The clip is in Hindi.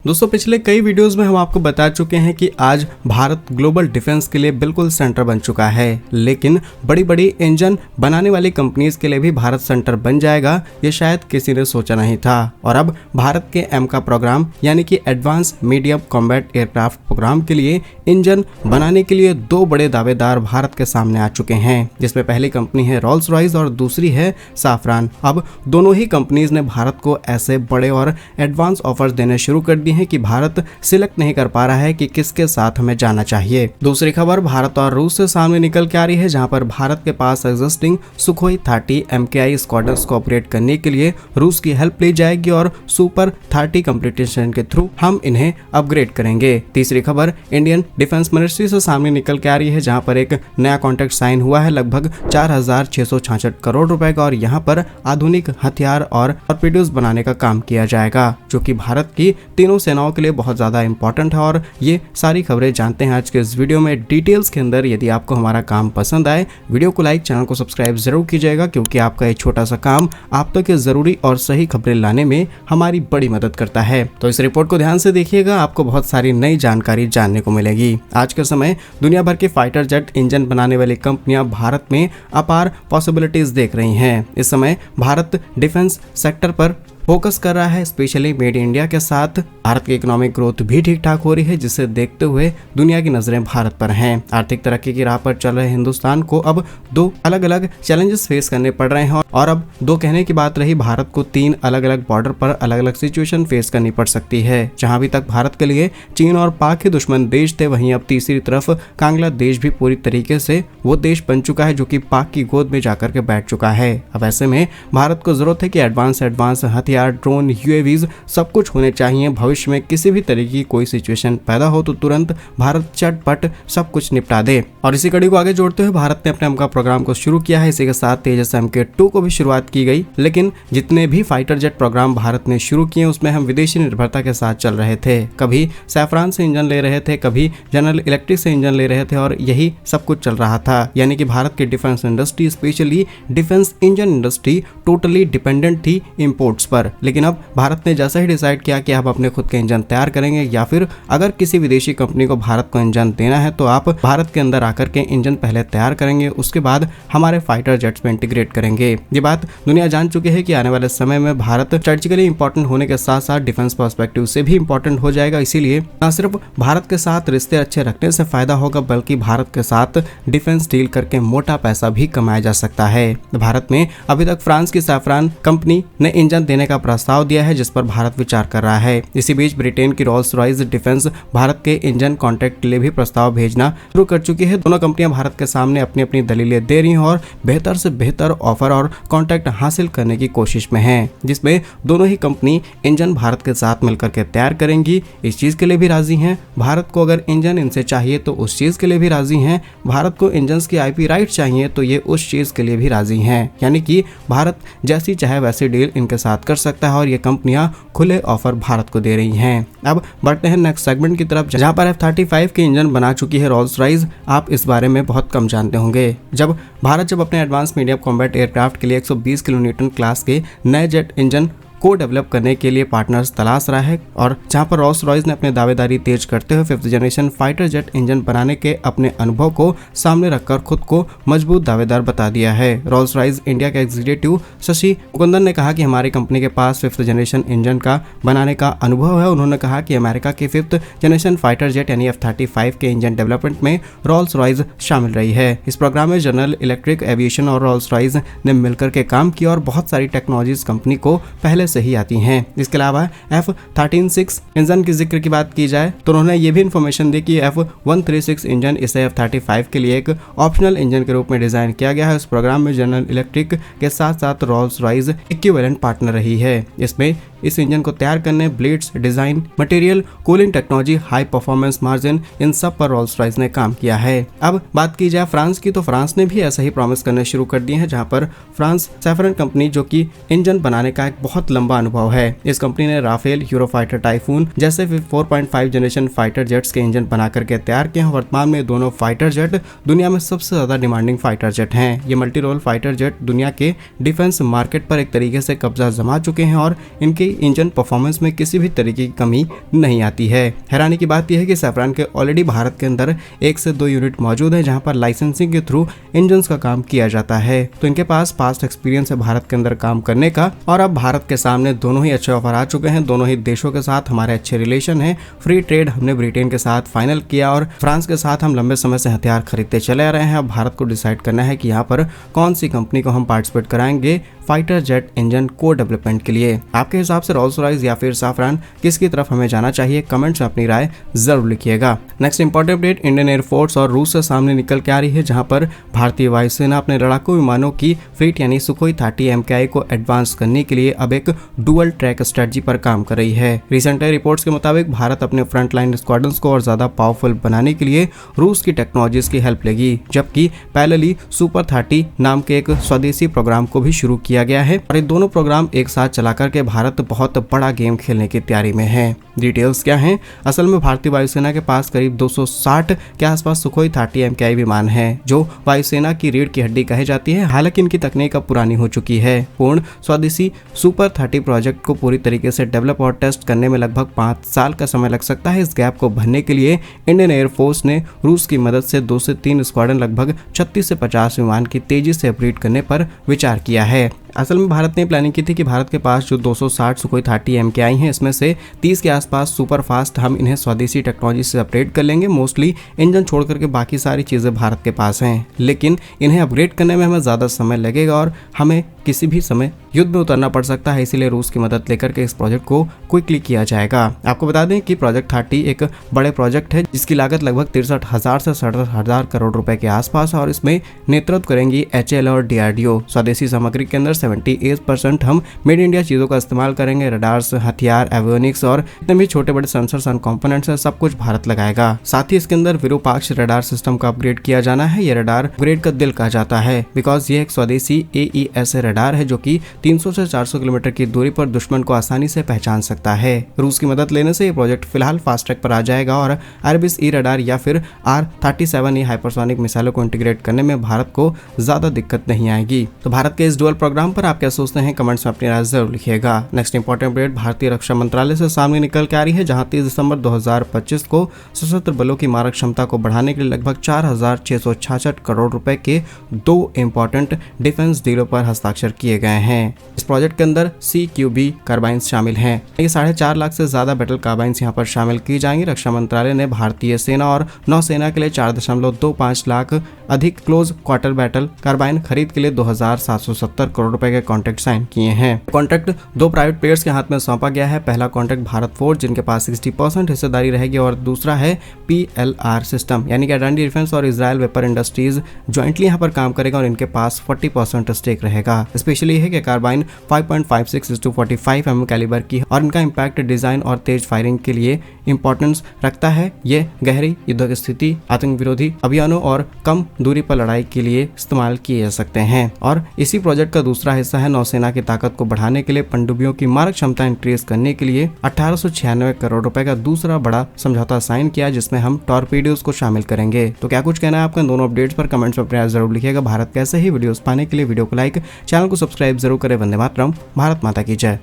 दोस्तों पिछले कई वीडियोस में हम आपको बता चुके हैं कि आज भारत ग्लोबल डिफेंस के लिए बिल्कुल सेंटर बन चुका है, लेकिन बड़ी बड़ी इंजन बनाने वाली कंपनीज के लिए भी भारत सेंटर बन जाएगा ये शायद किसी ने सोचा नहीं था। और अब भारत के एमका प्रोग्राम यानी कि advance medium combat aircraft program के लिए इंजन बनाने के लिए दो बड़े दावेदार भारत के सामने आ चुके हैं, जिसमें पहली कंपनी है रोल्स रॉयस और दूसरी है साफरान। अब दोनों ही कंपनीज ने भारत को ऐसे बड़े और एडवांस ऑफर्स देने शुरू कर है कि भारत सिलेक्ट नहीं कर पा रहा है कि किसके साथ हमें जाना चाहिए। दूसरी खबर भारत और रूस से सामने निकल के आ रही है, जहां पर भारत के पास एग्जिस्टिंग सुखोई 30 MKI स्क्वाड्रन्स को ऑपरेट करने के लिए रूस की हेल्प ली जाएगी और सुपर 30 कंपटीशन के थ्रू हम इन्हें अपग्रेड करेंगे। तीसरी खबर इंडियन डिफेंस मिनिस्ट्री से सामने निकल के आ रही है, जहां पर एक नया कॉन्ट्रैक्ट साइन हुआ है लगभग 4666 करोड़ रुपए का, और यहाँ पर आधुनिक हथियार और टॉर्पीडोज बनाने का काम किया जाएगा, जो कि भारत की तीनों सेनाओं के लिए बहुत ज्यादा इंपॉर्टेंट है। और ये सारी खबरें जानते हैं आज के इस वीडियो में डिटेल्स के अंदर। यदि आपको हमारा काम पसंद आए, वीडियो को लाइक, चैनल को सब्सक्राइब जरूर कीजिएगा, क्योंकि आपका ये छोटा सा काम आप तक जरूरी और सही खबरें लाने में हमारी बड़ी मदद करता है। तो इस रिपोर्ट को ध्यान से देखिएगा, आपको बहुत सारी नई जानकारी जानने को मिलेगी। आज के समय दुनिया भर के फाइटर जेट इंजन बनाने वाली कंपनियां भारत में अपार पॉसिबिलिटीज देख रही हैं। इस समय भारत डिफेंस सेक्टर पर फोकस कर रहा है, स्पेशली मेड इन इंडिया के साथ। भारत की इकोनॉमिक ग्रोथ भी ठीक ठाक हो रही है, जिसे देखते हुए दुनिया की नजरें भारत पर हैं। आर्थिक तरक्की की राह पर चल रहे हिंदुस्तान को अब दो अलग अलग चैलेंजेस फेस करने पड़ रहे हैं, और अब दो कहने की बात रही, भारत को 3 अलग अलग बॉर्डर पर अलग अलग सिचुएशन फेस करनी पड़ सकती है। जहां अभी तक भारत के लिए चीन और पाक ही दुश्मन देश थे, वहीं अब तीसरी तरफ बांग्लादेश भी पूरी तरीके से वो देश बन चुका है जो कि पाक की गोद में जाकर के बैठ चुका है। अब ऐसे में भारत को जरूरत है कि एडवांस हथियार, ड्रोन, यूएवीज सब कुछ होने चाहिए। भविष्य में किसी भी तरीके की कोई सिचुएशन पैदा हो तो तुरंत भारत चटपट सब कुछ निपटा दे। और इसी कड़ी को आगे जोड़ते हुए भारत ने अपने एमका प्रोग्राम को शुरू किया है। इसी के साथ तेजस MK2 को भी शुरुआत की गई, लेकिन जितने भी फाइटर जेट प्रोग्राम भारत ने शुरू किए उसमें हम विदेशी निर्भरता के साथ चल रहे थे। कभी सैफरान से इंजन ले रहे थे, कभी जनरल इलेक्ट्रिक से इंजन ले रहे थे, और यही सब कुछ चल रहा था। यानी कि भारत की defence industry, specially defence engine industry, totally dependent थी इंपोर्ट्स पर। लेकिन अब भारत ने जैसा ही डिसाइड किया कि आप अपने खुद के इंजन तैयार करेंगे, या फिर अगर किसी विदेशी कंपनी को भारत को इंजन देना है तो आप भारत के अंदर आकर के इंजन पहले तैयार करेंगे, उसके बाद हमारे फाइटर जेट्स में इंटीग्रेट करेंगे। ये बात दुनिया जान चुकी है कि आने वाले समय में भारत स्ट्रेटेजिकली इंपॉर्टेंट होने के साथ साथ डिफेंस पर्सपेक्टिव से भी इंपॉर्टेंट हो जाएगा। इसीलिए न सिर्फ भारत के साथ रिश्ते अच्छे रखने से फायदा होगा, बल्कि भारत के साथ डिफेंस डील करके मोटा पैसा भी कमाया जा सकता है। भारत में अभी तक फ्रांस की सैफरान कंपनी ने इंजन देने का प्रस्ताव दिया है, जिस पर भारत विचार कर रहा है। इसी बीच ब्रिटेन की रोल्स रॉयस डिफेंस भारत के इंजन कॉन्ट्रैक्ट के लिए भी प्रस्ताव भेजना शुरू कर चुकी है। दोनों कंपनियां भारत के सामने अपनी अपनी दलीलें दे रही हैं और बेहतर से बेहतर ऑफर और कॉन्ट्रैक्ट हासिल करने की कोशिश में हैं, जिसमें दोनों ही कंपनी इंजन भारत के साथ मिलकर के तैयार करेंगी। इस चीज के लिए भी राजी हैं। भारत को अगर इंजन इनसे चाहिए तो उस चीज के लिए भी राजी हैं। भारत को इंजन की IP राइट चाहिए तो ये उस चीज के लिए भी राजी हैं। यानी कि भारत जैसी चाहे वैसी डील इनके साथ कर सकता है, और ये कंपनियां खुले ऑफर भारत को दे रही हैं। अब बढ़ते हैं नेक्स्ट सेगमेंट की तरफ, जहां पर F-35 के इंजन बना चुकी है रोल्स रॉयस। आप इस बारे में बहुत कम जानते होंगे। भारत अपने एडवांस मीडियम कॉम्बैट एयरक्राफ्ट के लिए 120 किलोन्यूटन क्लास के नए जेट इंजन को डेवलप करने के लिए पार्टनर्स तलाश रहा है, और जहां पर रोल्स रॉयस ने अपने दावेदारी तेज करते हुए 5th generation fighter jet engine बनाने के अपने अनुभव को सामने रखकर खुद को मजबूत दावेदार बता दिया है। रोल्स रॉयस इंडिया के एग्जीक्यूटिव शशि मुकुंदन ने कहा कि हमारी कंपनी के पास 5th जनरेशन इंजन का बनाने का अनुभव है। उन्होंने कहा कि अमेरिका के 5th जनरेशन फाइटर जेट यानी F-35 के इंजन डेवलपमेंट में रोल्स रॉयस शामिल रही है। इस प्रोग्राम में जनरल इलेक्ट्रिक एविएशन और रोल्स रॉयस ने मिलकर के काम किया, और बहुत सारी टेक्नोलॉजीज कंपनी को पहले से ही आती हैं। इसके अलावा F-36 इंजन की जिक्र की बात की जाए तो उन्होंने ये भी इंफॉर्मेशन दी कि F-136 इंजन इसे F-35 के लिए एक ऑप्शनल इंजन के रूप में डिजाइन किया गया है। इस प्रोग्राम में जनरल इलेक्ट्रिक के साथ साथ रोल्स रॉयस इक्विवेलेंट पार्टनर रही है। इसमें इस इंजन को तैयार करने blades, design, material, cooling technology, high performance margin, इन सब पर रोल्स रॉयस ने काम किया है। अब बात की जाए फ्रांस की, तो फ्रांस ने भी ऐसा ही प्रॉमिस करने शुरू कर दिए हैं, जहां पर फ्रांस सैफरन कंपनी, जो कि इंजन बनाने का एक बहुत लंबा अनुभव है, इस कंपनी ने राफेल, यूरोफाइटर टाइफून जैसे 4.5 जनरेशन फाइटर जेट्स के इंजन बना करके तैयार किए हैं। वर्तमान में दोनों फाइटर जेट दुनिया में सबसे ज्यादा डिमांडिंग फाइटर जेट हैं। ये मल्टी रोल फाइटर जेट दुनिया के डिफेंस मार्केट पर एक तरीके से कब्जा जमा चुके हैं, और इनकी इंजन परफॉर्मेंस में किसी भी तरीके की कमी नहीं आती है। हैरानी की बात यह है कि सैफरन के ऑलरेडी भारत के अंदर 1 से 2 यूनिट मौजूद है जहां पर लाइसेंसिंग के थ्रू इंजन का काम किया जाता है। तो इनके पास पास्ट एक्सपीरियंस है भारत के अंदर काम करने का और अब भारत के सामने दोनों ही अच्छे ऑफर आ चुके हैं। दोनों ही देशों के साथ हमारे अच्छे रिलेशन है। फ्री ट्रेड हमने ब्रिटेन के साथ फाइनल किया और फ्रांस के साथ हम लंबे समय से हथियार खरीदते चले आ रहे हैं। अब भारत को डिसाइड करना है कि यहाँ पर कौन सी कंपनी को हम पार्टिसिपेट कराएंगे फाइटर जेट इंजन को डेवलपमेंट के लिए। आपके हिसाब से रोल्स रॉयस या फिर सैफरन किसकी तरफ हमें जाना चाहिए? कमेंट्स में अपनी राय जरूर लिखिएगा। Next important update Indian air force और रूस से सामने निकल के आ रही है, जहां पर भारतीय वायुसेना अपने लड़ाकू विमानों की फ्लीट यानी सुखोई 30 MKI को एडवांस करने के लिए अब एक डुअल ट्रैक स्ट्रेटजी पर काम कर रही है। रिसेंट रिपोर्ट्स के मुताबिक भारत अपने फ्रंट लाइन स्क्वाड्रंस को और ज्यादा पावरफुल बनाने के लिए रूस की टेक्नोलॉजीज की हेल्प लेगी, जबकि पैरेलली सुपर 30 नाम के एक स्वदेशी प्रोग्राम को भी शुरू किया गया है और ये दोनों प्रोग्राम एक साथ चला करके भारत बहुत बड़ा गेम खेलने की तैयारी में है। डिटेल्स क्या हैं? असल में भारतीय वायुसेना के पास करीब 260 के आसपास सुखोई 30 MKI विमान हैं, जो वायुसेना की रीढ़ की हड्डी कही जाती है। हालांकि इनकी तकनीक अब पुरानी हो चुकी है। पूर्ण स्वदेशी सुपर 30 प्रोजेक्ट को पूरी तरीके से डेवलप और टेस्ट करने में लगभग 5 साल का समय लग सकता है। इस गैप को भरने के लिए इंडियन एयरफोर्स ने रूस की मदद से 2 से 3 स्क्वाड्रन लगभग 36 से 50 विमान की तेजी से अपग्रेड करने पर विचार किया है। असल में भारत ने प्लानिंग की थी कि भारत के पास जो 260 सुखोई 30 MKI हैं, इसमें से 30 के आसपास सुपर फास्ट हम इन्हें स्वदेशी टेक्नोलॉजी से अपग्रेड कर लेंगे। मोस्टली इंजन छोड़ करके बाकी सारी चीज़ें भारत के पास हैं, लेकिन इन्हें अपग्रेड करने में हमें ज़्यादा समय लगेगा और हमें किसी भी समय युद्ध में उतरना पड़ सकता है। इसीलिए रूस की मदद लेकर के इस प्रोजेक्ट को क्विकली किया जाएगा। आपको बता दें कि प्रोजेक्ट 30 एक बड़े प्रोजेक्ट है जिसकी लागत लगभग 63,000 से 67,000 करोड़ रुपए के आसपास है और इसमें नेतृत्व करेंगी HAL और DRDO। स्वदेशी सामग्री के अंदर 78% हम मेड इंडिया चीज़ों का इस्तेमाल करेंगे। रडार्स, हथियार, एवियोनिक्स और जितने भी छोटे बड़े सेंसर्स एंड कंपोनेंट्स हैं, सब कुछ भारत लगाएगा। साथ ही इसके अंदर विरूपाक्ष रडार सिस्टम का अपग्रेड किया जाना है। यह रडार अपग्रेड का दिल कहा जाता है, बिकॉज ये एक स्वदेशी AESA रडार है जो कि 300 से 400 किलोमीटर की दूरी पर दुश्मन को आसानी से पहचान सकता है। रूस की मदद लेने से ये प्रोजेक्ट फिलहाल फास्ट ट्रैक पर आ जाएगा और आर्बिस ई रडार या फिर R-37E हाइपरसोनिक मिसाइलों को इंटीग्रेट करने में भारत को ज्यादा दिक्कत नहीं आएगी। तो भारत के इस डुअल प्रोग्राम पर आप क्या सोचते हैं? कमेंट्स में अपनी राय जरूर लिखिएगा। नेक्स्ट इंपॉर्टेंट अपडेट भारतीय रक्षा मंत्रालय से सामने निकल के आ रही है, जहां 30 दिसंबर 2025 को सशस्त्र बलों की मारक क्षमता को बढ़ाने के लिए लगभग 4,666 करोड़ रुपए के 2 इंपॉर्टेंट डिफेंस डीलों पर हस्ताक्षर किए गए हैं। इस प्रोजेक्ट के अंदर CQB कार्बाइंस शामिल हैं। ये 4.5 लाख से ज्यादा बैटल कार्बाइंस यहाँ पर शामिल की जाएंगी। रक्षा मंत्रालय ने भारतीय सेना और नौसेना के लिए 4.25 लाख अधिक क्लोज क्वार्टर बैटल कार्बाइन खरीद के लिए 2,770 करोड़ रुपए के कॉन्ट्रैक्ट साइन किए हैं। कॉन्ट्रैक्ट 2 प्राइवेट प्लेयर्स के हाथ में सौंपा गया है। पहला कॉन्ट्रैक्ट भारत फोर्ज जिनके पास 60% हिस्सेदारी रहेगी और दूसरा है PLR सिस्टम यानी कि अडानी डिफेंस और इजराइल वेपर इंडस्ट्रीज ज्वाइंटली यहाँ पर काम करेगा और इनके पास 40% स्टेक रहेगा। स्पेशली है कि कार्बाइन 5.56:45 mm कैलिबर की और इनका इम्पैक्ट डिजाइन और तेज फायरिंग के लिए इंपॉर्टेंस रखता है। ये गहरी युद्ध स्थिति, आतंक विरोधी अभियानों और कम दूरी पर लड़ाई के लिए इस्तेमाल किए जा सकते हैं। और इसी प्रोजेक्ट का दूसरा हिस्सा है नौसेना की ताकत को बढ़ाने के लिए पनडुब्बियों की मारक क्षमता इंक्रीज करने के लिए 1896 करोड़ रुपए का दूसरा बड़ा समझौता साइन किया, जिसमें हम टॉर्पीडोज को शामिल करेंगे। तो क्या कुछ कहना है आपका दोनों अपडेट्स पर? कमेंट्स में अपना जरूर लिखिएगा। भारत कैसे ही वीडियोस पाने के लिए वीडियो को लाइक, चैनल को सब्सक्राइब जरूर करें। वंदे मातरम, भारत माता की जय।